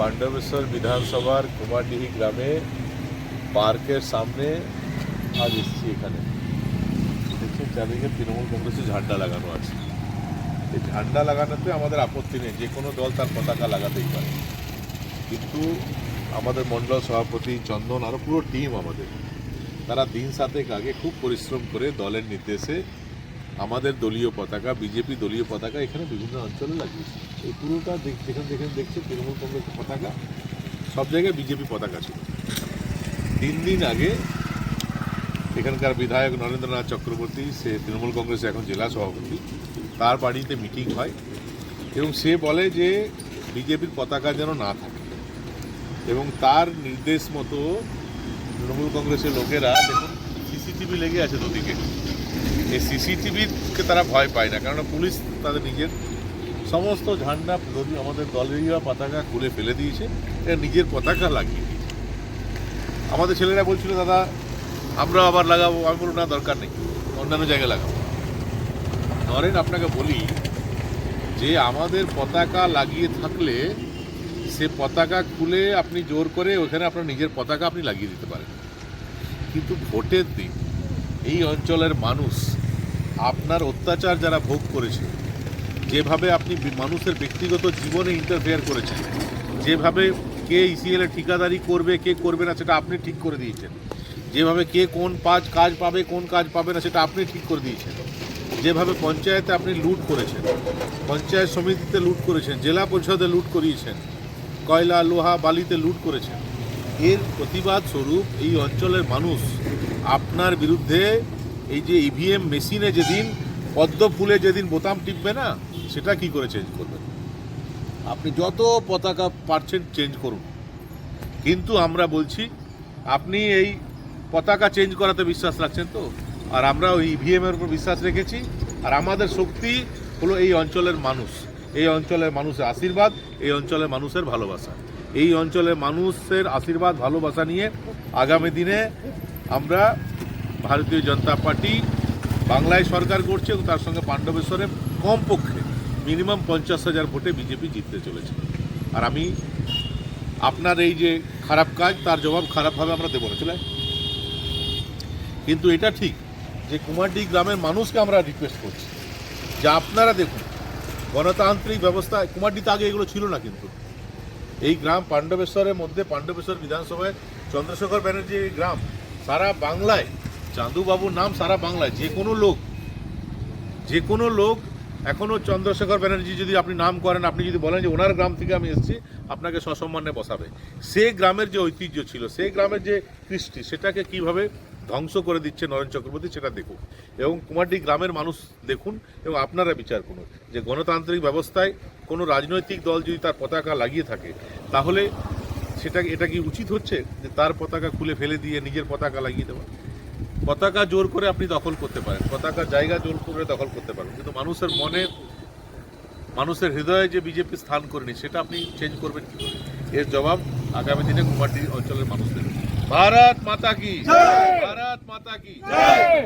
পাণ্ডবেশ্বর বিধানসভার কুমারডিহি গ্রামে পার্কের সামনে আজ এসেছি। এখানে দেখছেন চারিদিকে তৃণমূল কংগ্রেসের ঝান্ডা লাগানো আছে। এই ঝান্ডা লাগানোতে আমাদের আপত্তি নেই, যে কোনো দল তার পতাকা লাগাতেই পারে, কিন্তু আমাদের মণ্ডল সভাপতি চন্দন আরও পুরো টিম আমাদের, তারা দিন সাতেক আগে খুব পরিশ্রম করে দলের নির্দেশে আমাদের দলীয় পতাকা, বিজেপি দলীয় পতাকা এখানে বিভিন্ন অঞ্চলে লাগিয়েছে। এই পুরোটা যেখানে দেখছে তৃণমূল কংগ্রেসের পতাকা, সব জায়গায় বিজেপি পতাকা ছিল। 3 দিন আগে এখানকার বিধায়ক নরেন্দ্রনাথ চক্রবর্তী, সে তৃণমূল কংগ্রেসের এখন জেলা সভাপতি, তার বাড়িতে মিটিং হয় এবং সে বলে যে বিজেপির পতাকা যেন না থাকে, এবং তার নির্দেশ মতো তৃণমূল কংগ্রেসের লোকেরা, দেখুন সিসিটিভি লেগে আছে দুদিকে, এই সিসিটিভিকে তারা ভয় পায় না, কারণ পুলিশ তাদের নিজের সমস্ত ঝান্ডা আমাদের দলীয় পতাকা খুলে ফেলে দিয়েছে, এটা নিজের পতাকা লাগিয়ে দিয়েছে। আমাদের ছেলেরা বলছিল দাদা আমরা আবার লাগাবো, আমি বলুন না দরকার নেই, অন্যান্য জায়গায় লাগাবো। নরেন আপনাকে বলি যে আমাদের পতাকা লাগিয়ে থাকলে সে পতাকা খুলে আপনি জোর করে ওখানে আপনার নিজের পতাকা আপনি লাগিয়ে দিতে পারেন, কিন্তু ভোটের দিন এই অঞ্চলের মানুষ আপনার অত্যাচার যারা ভোগ করেছে, যেভাবে আপনি মানুষের ব্যক্তিগত জীবনে ইন্টারফেয়ার করেছেন, যেভাবে কে ইসিএলের ঠিকাদারি করবে কে করবে না সেটা আপনি ঠিক করে দিয়েছেন, যেভাবে কে কোন কাজ পাবে কোন কাজ পাবে না সেটা আপনি ঠিক করে দিয়েছেন, যেভাবে পঞ্চায়েতে আপনি লুট করেছেন, পঞ্চায়েত সমিতিতে লুট করেছেন, জেলা পরিষদে লুট করিয়েছেন, কয়লা লোহা বালিতে লুট করেছেন, এর প্রতিবাদ স্বরূপ এই অঞ্চলের মানুষ আপনার বিরুদ্ধে এই যে ইভিএম মেশিনে যেদিন পদ্ম ফুলে যেদিন বোতাম টিপবে না, সেটা কি করে চেঞ্জ করবেন? আপনি যত পতাকা পারছেন চেঞ্জ করুন, কিন্তু আমরা বলছি আপনি এই পতাকা চেঞ্জ করাতে বিশ্বাস রাখছেন তো, আর আমরা ওই ইভিএমের উপর বিশ্বাস রেখেছি। আর আমাদের শক্তি হলো এই অঞ্চলের মানুষ, এই অঞ্চলের মানুষের আশীর্বাদ, এই অঞ্চলের মানুষের ভালোবাসা। এই অঞ্চলের মানুষের আশীর্বাদ ভালোবাসা নিয়ে আগামী দিনে আমরা ভারতীয় জনতা পার্টি বাংলায় সরকার করছে এবং তার সঙ্গে পাণ্ডবেশ্বরে কমপক্ষে মিনিমাম 50,000 ভোটে বিজেপি জিততে চলেছে। আর আমি আপনার এই যে খারাপ কাজ, তার জবাব খারাপভাবে আমরা দেবো না, চলে। কিন্তু এটা ঠিক যে কুমারডিহি গ্রামের মানুষকে আমরা রিকোয়েস্ট করছি যে আপনারা দেখুন গণতান্ত্রিক ব্যবস্থা, কুমারডিহিতে আগে এগুলো ছিল না, কিন্তু এই গ্রাম পাণ্ডবেশ্বরের মধ্যে, পাণ্ডবেশ্বর বিধানসভায় চন্দ্রশেখর ব্যানার্জি এই গ্রাম সারা বাংলায়, চাঁদুবাবুর নাম সারা বাংলায়, যে কোনো লোক এখনও চন্দ্রশেখর ব্যানার্জি যদি আপনি নাম করেন, আপনি যদি বলেন যে ওনার গ্রাম থেকে আমি এসেছি, আপনাকে সসম্মানে বসাবে। সে গ্রামের যে ঐতিহ্য ছিল, সেই গ্রামের যে কৃষ্টি, সেটাকে কিভাবে ধ্বংস করে দিচ্ছে নরেন চক্রবর্তী, সেটা দেখুন। এবং কুমারডিহি গ্রামের মানুষ দেখুন এবং আপনারা বিচার করুন যে গণতান্ত্রিক ব্যবস্থায় কোনো রাজনৈতিক দল যদি তার পতাকা লাগিয়ে থাকে, তাহলে এটা কি উচিত হচ্ছে যে তার পতাকা খুলে ফেলে দিয়ে নিজের পতাকা লাগিয়ে দেওয়া? পতাকা জোর করে আপনি দখল করতে পারেন, পতাকার জায়গা জোর করে দখল করতে পারেন, কিন্তু মানুষের মনে, মানুষের হৃদয়ে যে বিজেপি স্থান করেনি, সেটা আপনি চেঞ্জ করবেন কি করে? এর জবাব আগামী দিনে কুমারডিহি অঞ্চলের মানুষ দেবে। ভারত মাতা কি জয়! ভারত মাতা কি জয়!